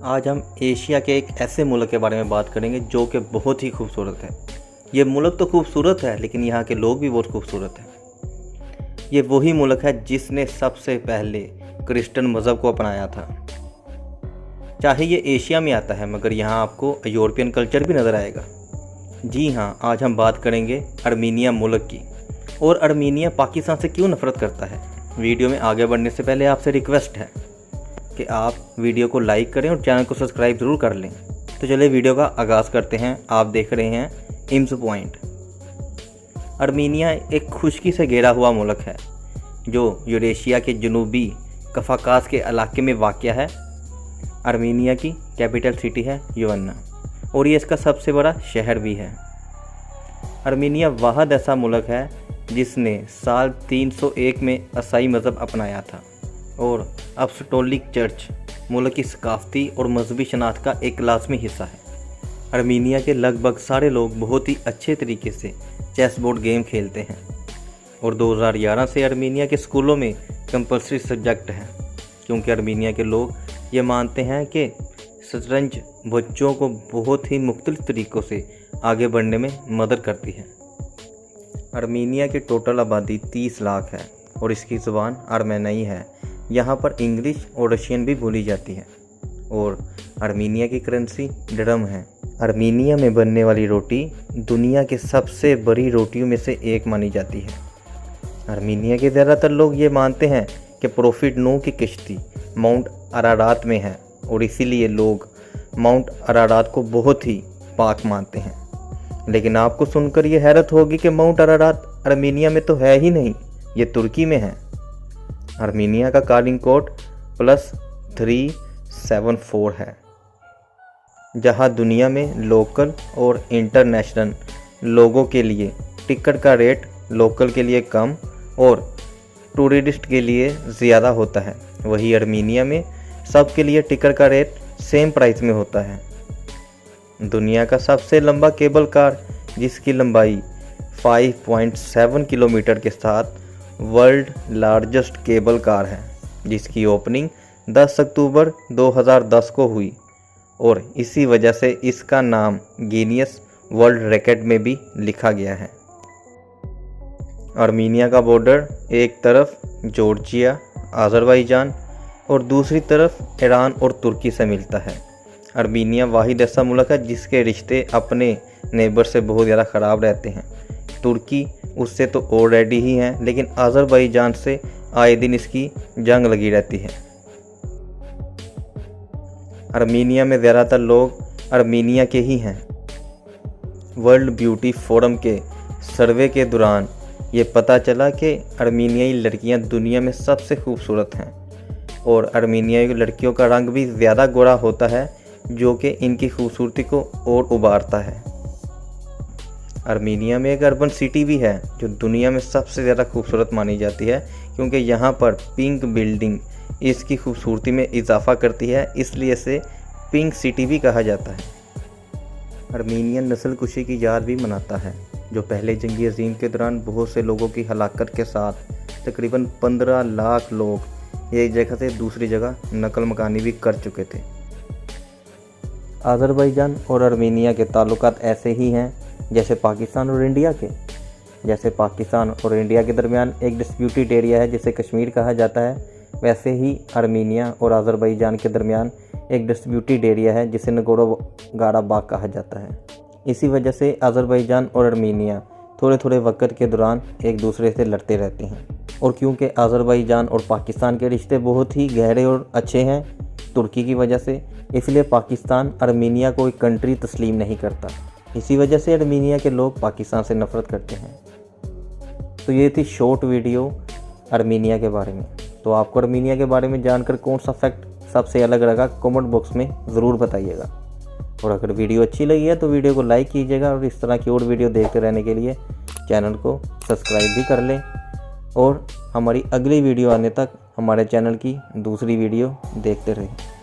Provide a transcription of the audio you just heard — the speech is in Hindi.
आज हम एशिया के एक ऐसे मुल्क के बारे में बात करेंगे जो कि बहुत ही खूबसूरत है। ये मुल्क तो खूबसूरत है लेकिन यहाँ के लोग भी बहुत खूबसूरत हैं। ये वही मुल्क है जिसने सबसे पहले क्रिश्चियन मज़हब को अपनाया था। चाहे ये एशिया में आता है मगर यहाँ आपको यूरोपियन कल्चर भी नज़र आएगा। जी हाँ, आज हम बात करेंगे अर्मीनिया मुल्क की। और अर्मीनिया पाकिस्तान से क्यों नफ़रत करता है। वीडियो में आगे बढ़ने से पहले आपसे रिक्वेस्ट है कि आप वीडियो को लाइक करें और चैनल को सब्सक्राइब ज़रूर कर लें। तो चलिए वीडियो का आगाज़ करते हैं। आप देख रहे हैं इम्स पॉइंट। अर्मीनिया एक खुशकी से घिरा हुआ मुल्क है जो यूरेशिया के जनूबी कफाकास के इलाके में वाक़या है। अर्मीनिया की कैपिटल सिटी है यवन्ना और ये इसका सबसे बड़ा शहर भी है। अर्मीनिया वाहद ऐसा मुल्क है जिसने साल 301 में ईसाई मज़हब अपनाया था और अपस्टोलिक चर्च मुल्क की सकाफ़ती और मजहबी शनाख्त का एक लाज़मी हिस्सा है। अर्मीनिया के लगभग सारे लोग बहुत ही अच्छे तरीके से चेस बोर्ड गेम खेलते हैं और 2011 से अर्मीनिया के स्कूलों में कंपल्सरी सब्जेक्ट है, क्योंकि अर्मीनिया के लोग ये मानते हैं कि शतरंज बच्चों को बहुत ही मुख्तलिफ तरीक़ों से आगे बढ़ने में मदद करती है। अर्मीनिया की टोटल आबादी 30 लाख है और इसकी ज़ुबान अर्मेनियाई है। यहाँ पर इंग्लिश और रशियन भी बोली जाती है और अर्मीनिया की करेंसी ड्रम है। अर्मीनिया में बनने वाली रोटी दुनिया के सबसे बड़ी रोटियों में से एक मानी जाती है। अर्मीनिया के ज़्यादातर लोग ये मानते हैं कि प्रॉफिट नूह की किश्ती माउंट अरारात में है और इसीलिए लोग माउंट अरारात को बहुत ही पाक मानते हैं। लेकिन आपको सुनकर ये हैरत होगी कि माउंट अरारात अर्मीनिया में तो है ही नहीं, ये तुर्की में है। अर्मीनिया का कार्डिंग कोड +374 है, जहां दुनिया में लोकल और इंटरनेशनल लोगों के लिए टिकट का रेट लोकल के लिए कम और टूरिस्ट के लिए ज़्यादा होता है। वही अर्मीनिया में सब के लिए टिकट का रेट सेम प्राइस में होता है। दुनिया का सबसे लंबा केबल कार जिसकी लंबाई 5.7 किलोमीटर के साथ वर्ल्ड लार्जेस्ट केबल कार है, जिसकी ओपनिंग 10 अक्टूबर 2010 को हुई और इसी वजह से इसका नाम गिनीज वर्ल्ड रिकॉर्ड में भी लिखा गया है। अर्मीनिया का बॉर्डर एक तरफ जॉर्जिया, अज़रबैजान और दूसरी तरफ ईरान और तुर्की से मिलता है। अर्मीनिया वाहिद ऐसा मुल्क है जिसके रिश्ते अपने नेबर से बहुत ज़्यादा ख़राब रहते हैं। तुर्की उससे तो ऑलरेडी ही हैं, लेकिन अज़रबैजान से आए दिन इसकी जंग लगी रहती है। अर्मीनिया में ज़्यादातर लोग अर्मीनिया के ही हैं। वर्ल्ड ब्यूटी फोरम के सर्वे के दौरान ये पता चला कि अर्मीनियाई लड़कियां दुनिया में सबसे खूबसूरत हैं और अर्मीनियाई लड़कियों का रंग भी ज़्यादा गोरा होता है, जो कि इनकी खूबसूरती को और उभारता है। अर्मीनिया में एक अर्बन सिटी भी है जो दुनिया में सबसे ज़्यादा खूबसूरत मानी जाती है, क्योंकि यहाँ पर पिंक बिल्डिंग इसकी खूबसूरती में इजाफा करती है, इसलिए इसे पिंक सिटी भी कहा जाता है। अर्मीनियन नस्ल कुशी की याद भी मनाता है, जो पहले जंगी अज़ीम के दौरान बहुत से लोगों की हलाकत के साथ तकरीबन 15 लाख लोग एक जगह से दूसरी जगह नकल मकानी भी कर चुके थे। अज़रबैजान और अर्मीनिया के ताल्लुकात ऐसे ही हैं जैसे पाकिस्तान और इंडिया के। जैसे पाकिस्तान और इंडिया के दरमियान एक डिस्प्यूटेड एरिया है जिसे कश्मीर कहा जाता है, वैसे ही अर्मीनिया और अज़रबैजान के दरमियान एक डिस्प्यूटेड एरिया है जिसे नगोरो-काराबाख कहा जाता है। इसी वजह से अज़रबैजान और अर्मीनिया थोड़े थोड़े वक्त के दौरान एक दूसरे से लड़ते रहते हैं। और क्योंकि अज़रबैजान और पाकिस्तान के रिश्ते बहुत ही गहरे और अच्छे हैं तुर्की की वजह से, इसलिए पाकिस्तान अर्मीनिया को एक कंट्री तस्लीम नहीं करता। इसी वजह से अर्मीनिया के लोग पाकिस्तान से नफ़रत करते हैं। तो ये थी शॉर्ट वीडियो अर्मीनिया के बारे में। तो आपको अर्मीनिया के बारे में जानकर कौन सा फैक्ट सबसे अलग लगा, कमेंट बॉक्स में ज़रूर बताइएगा। और अगर वीडियो अच्छी लगी है तो वीडियो को लाइक कीजिएगा और इस तरह की और वीडियो देखते रहने के लिए चैनल को सब्सक्राइब भी कर लें और हमारी अगली वीडियो आने तक हमारे चैनल की दूसरी वीडियो देखते रहें।